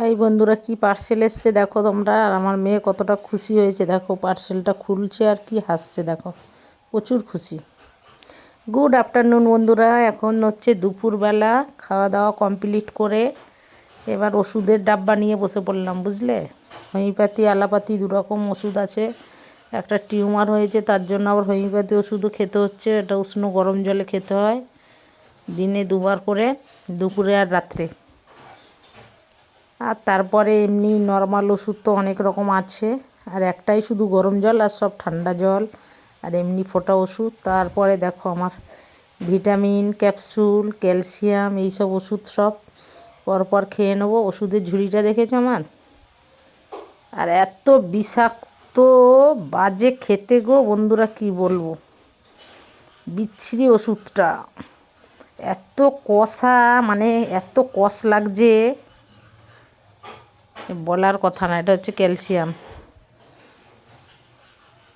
এই বন্ধুরা কি পার্সেল এসছে দেখো তোমরা। আর আমার মেয়ে কতটা খুশি হয়েছে দেখো, পার্সেলটা খুলছে আর কি হাসছে দেখো, প্রচুর খুশি। গুড আফটারনুন বন্ধুরা, এখন হচ্ছে দুপুরবেলা, খাওয়া দাওয়া কমপ্লিট করে এবার ওষুধের ডাব্বা নিয়ে বসে পড়লাম বুঝলে। হোমিওপ্যাথি অ্যালোপ্যাথি দুরকম ওষুধ আছে। একটা টিউমার হয়েছে তার জন্য আবার হোমিওপ্যাথি ওষুধও খেতে হচ্ছে। এটা উষ্ণ গরম জলে খেতে হয়, দিনে দুবার করে, দুপুরে আর রাত্রে। আর তারপরে এমনি নর্মাল ওষুধ তো অনেক রকম আছে, আর একটাই শুধু গরম জল, আর সব ঠান্ডা জল আর এমনি ফোঁটা ওষুধ। তারপরে দেখো আমার ভিটামিন ক্যাপসুল, ক্যালসিয়াম, এইসব ওষুধ সব পরপর খেয়ে নেবো। ওষুধের ঝুড়িটা দেখেছো আমার, আর এত বিষাক্ত বাজে খেতে গো বন্ধুরা, কি বলবো, বিচ্ছিরি ওষুধটা। এত কষা, মানে এত কষ লাগছে বলার কথা না। এটা হচ্ছে ক্যালসিয়াম,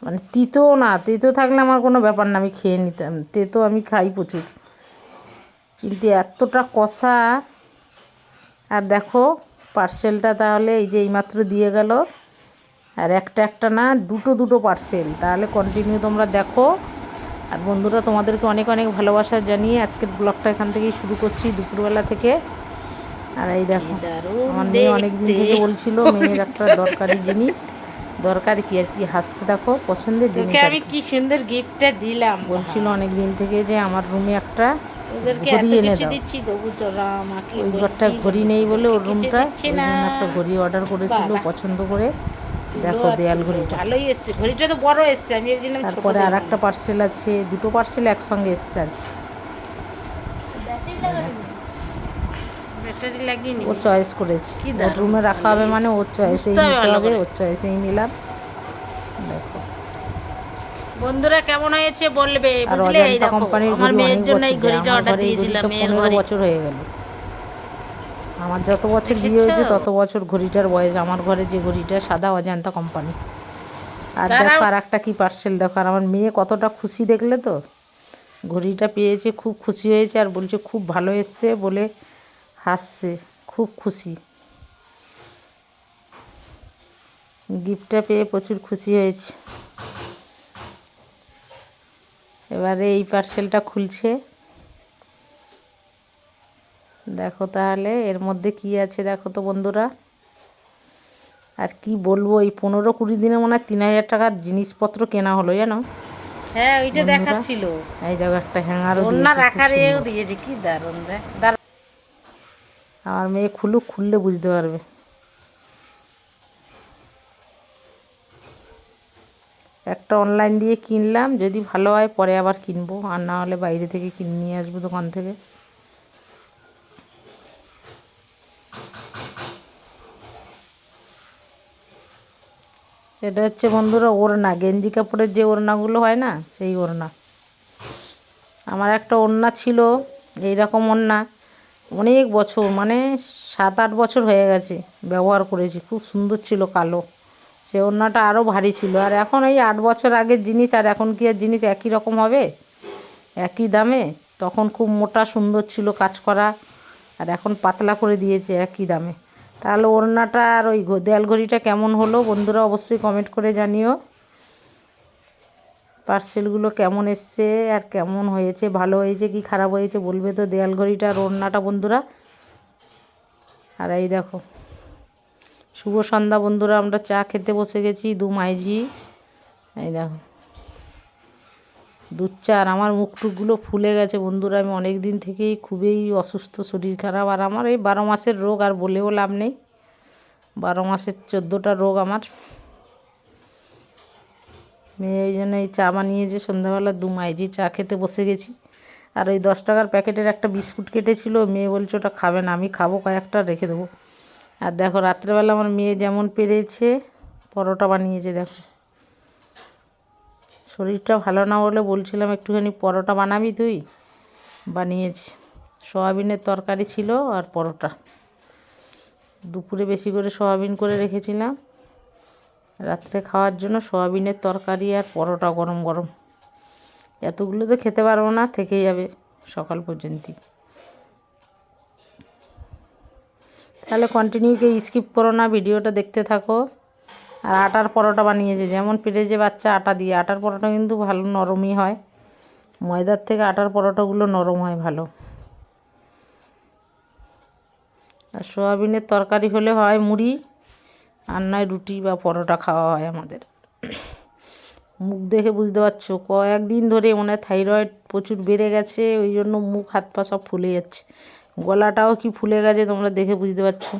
মানে তিতো না, তিতো থাকলে আমার কোনো ব্যাপার না, আমি খেয়ে নিতাম, তেতো আমি খাই প্রচুর, কিন্তু এতটা কষা। আর দেখো পার্সেলটা তাহলে এই যে এইমাত্র দিয়ে গেল, আর একটা একটা না দুটো দুটো পার্সেল। তাহলে কন্টিনিউ তোমরা দেখো। আর বন্ধুরা তোমাদেরকে অনেক অনেক ভালোবাসা জানিয়ে আজকের ব্লগটা এখান থেকেই শুরু করছি, দুপুরবেলা থেকে। আর এই দেখো আমার মেয়ে অনেক দিন থেকে বলছিল মেয়ের একটা দরকারি জিনিস, দরকার কি আর কি হাসছে দেখো, পছন্দের জিনিস আর আমি কি সুন্দর গিফটটা দিলাম, বলছিল অনেক দিন থেকে যে আমার রুমে একটা ওদেরকে ঘড়ি এত এনে কিছু দাও। দিচ্ছি তবু তোরা আমাকে ওই ঘরটা বলছি ঘড়ি তবু নেই বলে তোদেরকে ওর কিছু রুমটা, দিচ্ছে ওই না। জন্য একটা ঘড়ি অর্ডার করেছিল বাবা পছন্দ করে। দেখো আর দেয়াল দুটো ঘড়িটা। ভালোই এসছে, ঘড়িটা তো বড় এসছে, আমি ভেবেছিলাম ছোট তারপরে আর দেবো। একটা পার্সেল আছে, দুটো পার্সেল একসঙ্গে এসছে আর কি। ব্যাটারি লাগিয়ে ও নিবি, চয়েস করেছে, কি ওর দারুণ রুমে রাখা ভালো হবে মানে এসছে, ওর চয়েসেই বুঝতে হবে নিতে ভালো হবে, করে। ওর চয়েসেই নিলাম দেখো। বন্ধুরা কেমন হয়েছে বলবে, আর বুঝলে। এই অজন্তা দেখো কোম্পানির আমার ঘড়ি মেয়ের অনেক জন্য বছর এই যায়, ঘড়িটা আমার অর্ডার ঘরে এই দিয়েছিলাম, ঘড়িটা মেয়ের 15 ঘরে। বছর হয়ে গেল। আমার যত বছর বিয়ে দেখেছো, হয়েছে তত বছর ঘড়িটার বয়স আমার ঘরে, যে ঘড়িটা সাদা অজন্তা কোম্পানি। আর দেখো দাঁড়াও। আর একটা কী পার্সেল দেখো, আর আমার মেয়ে কতটা খুশি দেখলে তো, ঘড়িটা পেয়েছে খুব খুশি হয়েছে, আর বলছে খুব ভালো এসছে বলে হাসছে, খুব খুশি, গিফটটা পেয়ে প্রচুর খুশি হয়েছে। এবারে এই পার্সেলটা খুলছে, দেখো তাহলে এর মধ্যে কি আছে দেখো তো বন্ধুরা। আর কি বলবো, এই 15-20 দিনে মনে হয় 3000 টাকার জিনিসপত্র কেনা হলো জানো হ্যাঁ ওইটা বন্ধুরা। দেখাচ্ছিল, এই দেখো একটা হ্যাঙ্গারও ওনার দিয়েছে খুব আকারেও সুন্দর। দিয়েছে, কি দারুণ দেখ। আমার মেয়ে খুলুক, খুললে বুঝতে পারবে। একটা অনলাইন দিয়ে কিনলাম, যদি ভালো হয় পরে আবার কিনবো, আর না হলে বাইরে থেকে কিনে নিয়ে আসবো দোকান থেকে। এটা হচ্ছে বন্ধুরা ওড়না, গেঞ্জি কাপড়ের যে ওড়নাগুলো হয় না, সেই ওড়না। আমার একটা ওড়না ছিল এইরকম ওড়না, অনেক বছর, মানে 7-8 বছর হয়ে গেছে ব্যবহার করেছি, খুব সুন্দর ছিল কালো। সে ওড়নাটা আরও ভারী ছিল। আর এখন এই 8 বছর আগের জিনিস, আর এখন কি আর জিনিস একই রকম হবে, একই দামে? তখন খুব মোটা সুন্দর ছিল কাজ করা, আর এখন পাতলা করে দিয়েছে একই দামে। তাহলে ওড়নাটা আর ওই দেয়াল ঘড়িটা কেমন হলো বন্ধুরা, অবশ্যই কমেন্ট করে জানিও। পার্সেলগুলো কেমন এসছে আর কেমন হয়েছে, ভালো হয়েছে কি খারাপ হয়েছে বলবে তো, দেয়াল ঘড়িটা আর ওড়নাটা বন্ধুরা। আর এই দেখো শুভ সন্ধ্যা বন্ধুরা, আমরা চা খেতে বসে গেছি, দু মাইঝি। এই দেখো দুধ চা। আর আমার মুখটুকগুলো ফুলে গেছে বন্ধুরা, আমি অনেক দিন থেকেই খুবই অসুস্থ, শরীর খারাপ। আর আমার এই 12 মাসের রোগ, আর বলেও লাভ নেই, 12 মাসের 14টা রোগ আমার। মেয়ে ওই জন্য এই চা বানিয়েছে সন্ধ্যাবেলা, দু মাইজি চা খেতে বসে গেছি। আর ওই 10 টাকার প্যাকেটের একটা বিস্কুট কেটেছিল, মেয়ে বলছে ওটা খাবে না, আমি খাবো, কয়েকটা রেখে দেবো। আর দেখো রাত্রেবেলা আমার মেয়ে যেমন পেরেছে পরোটা বানিয়েছে দেখো। শরীরটা ভালো না বলে বলছিলাম একটুখানি পরোটা বানাবি তুই, বানিয়েছি। সয়াবিনের তরকারি ছিল আর পরোটা, দুপুরে বেশি করে সয়াবিন করে রেখেছিলাম, রাত্রে খাওয়ার জন্য সয়াবিনের তরকারি আর পরোটা গরম গরম। এতগুলো তো খেতে পারবো না, থেকেই যাবে সকাল পর্যন্তই। তাহলে কন্টিনিউ কেউ স্কিপ করো না, ভিডিওটা দেখতে থাকো। আর আটার পরোটা বানিয়েছে, যেমন পেটেছে বাচ্চা আটা দিয়ে। আটার পরোটা কিন্তু ভালো নরমই হয়, ময়দার থেকে আটার পরোটাগুলো নরম হয় ভালো। আর সোয়াবিনের তরকারি হলে হয় মুড়ি, আর নয় রুটি বা পরোটা খাওয়া হয় আমাদের। মুখ দেখে বুঝতে পারছো কয়েকদিন ধরে মনে হয় থাইরয়েড প্রচুর বেড়ে গেছে, ওই জন্য মুখ হাত পা সব ফুলে যাচ্ছে। গলাটাও কি ফুলে গেছে তোমরা দেখে বুঝতে পারছো।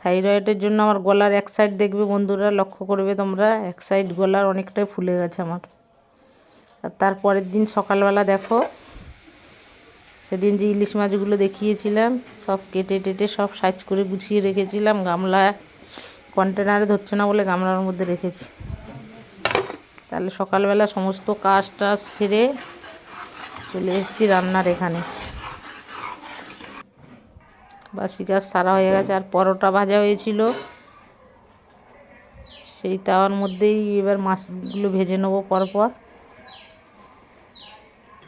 থাইরয়েডের জন্য আমার গলার এক সাইড দেখবে বন্ধুরা, লক্ষ্য করবে তোমরা, এক সাইড গলার অনেকটাই ফুলে গেছে আমার। আর তারপরের দিন সকালবেলা দেখো, সেদিন যে ইলিশ মাছগুলো দেখিয়েছিলাম সব কেটে টেটে সব সাইজ করে গুছিয়ে রেখেছিলাম। গামলা কন্টেনারে ধরছে না বলে গামলার মধ্যে রেখেছি। তাহলে সকালবেলা সমস্ত কাজটা সেরে চলে এসেছি রান্নার এখানে। বাসি কাজ সারা হয়ে গেছে। আর পরোটা ভাজা হয়েছিল, সেই তাওয়ার মধ্যেই এবার মাছগুলো ভেজে নেবো পরপর।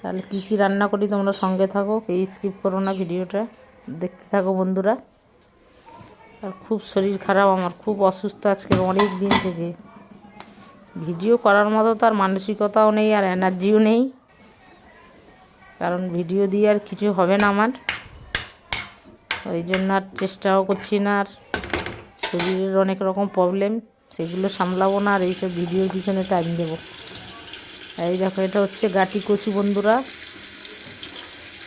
তাহলে কী কী রান্না করি তোমরা সঙ্গে থাকো, কেউ স্কিপ করো না, ভিডিওটা দেখতে থাকো বন্ধুরা। আর খুব শরীর খারাপ আমার, খুব অসুস্থ আজকে অনেক দিন থেকে। ভিডিও করার মতো তো আর মানসিকতাও নেই আর এনার্জিও নেই, কারণ ভিডিও দিয়ে আর কিছু হবে না আমার। ওই জন্য আর চেষ্টাও করছি না। আর শরীরের অনেক রকম প্রবলেম, সেগুলো সামলাবো না আর এইসব ভিডিওর পিছনে টাইম দেবো। এই দেখো, এটা হচ্ছে গাটি কচু বন্ধুরা,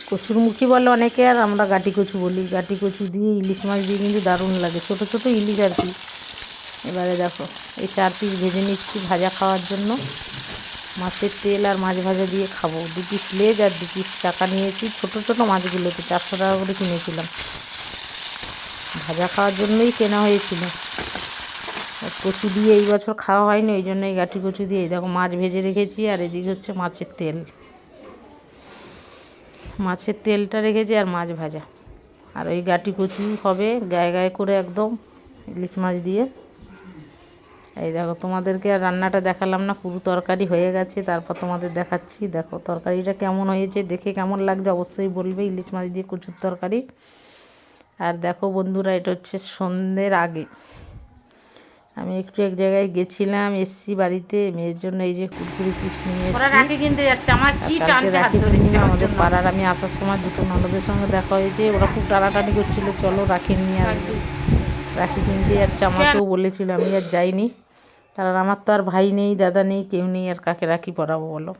কচুরমুখী বলে অনেকে, আর আমরা গাটি কচু বলি। গাটি কচু দিয়ে ইলিশ মাছ দিয়ে কিন্তু দারুণ লাগে, ছোটো ছোটো ইলিশ আর কি। এবারে দেখো এই 4 পিস ভেজে নিচ্ছি ভাজা খাওয়ার জন্য। মাছের তেল আর মাছ ভাজা দিয়ে খাবো। 2 পিস লেজ আর 2 পিস চাকা নিয়েছি, ছোটো ছোটো মাছগুলোতে 400 টাকা করে কিনেছিলাম। ভাজা খাওয়ার জন্যই কেনা হয়েছিল। আর কচু দিয়ে এই বছর খাওয়া হয়নি, ওই জন্য এই গাঁটি কচু দিয়ে এই দেখো মাছ ভেজে রেখেছি। আর এদিকে হচ্ছে মাছের তেল, মাছের তেলটা রেখেছি আর মাছ ভাজা। আর ওই গাঁটি কচু হবে গায়ে গায়ে করে একদম ইলিশ মাছ দিয়ে। এই দেখো, তোমাদেরকে আর রান্নাটা দেখালাম না, পুরো তরকারি হয়ে গেছে, তারপর তোমাদের দেখাচ্ছি। দেখো তরকারিটা কেমন হয়েছে, দেখে কেমন লাগছে অবশ্যই বলবে, ইলিশ মাছ দিয়ে কচুর তরকারি। আর দেখো বন্ধুরা, এটা হচ্ছে সন্ধ্যের আগে আমি একটু এক জায়গায় গেছিলাম, এসছি বাড়িতে, মেয়ের জন্য এই যে কুরকুরি চিপস নিয়ে এসেছি। রাখি কিনতে যাচ্ছে, আমার কি কালকে টানছে হাত রাখি ধরে পূর্ণিমা, যাওয়ার আমাদের জন্য। পাড়ার আমি আসার সময় 2টো ননদের সঙ্গে দেখা হয়েছে, ওরা খুব টানাটানি করছিল চলো রাখি নিয়ে আসবে। রাখি কিনতে যাচ্ছে, আমাকেও বলেছিল, আমি আর যাইনি, কারণ আমার তো আর ভাই নেই, দাদা নেই, কেউ নেই, আর কাকে রাখি পরাবো বলো।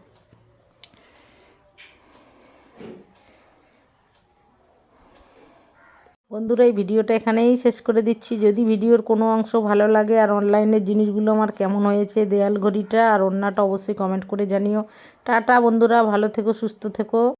বন্ধুরা এই ভিডিওটা এখানেই শেষ করে দিচ্ছি। যদি ভিডিওর কোনো অংশ ভালো লাগে আর অনলাইনের জিনিসগুলো আমার কেমন হয়েছে, দেয়াল ঘড়িটা আর ওড়নাটা, অবশ্যই কমেন্ট করে জানিও। টাটা বন্ধুরা, ভালো থেকো, সুস্থ থেকো।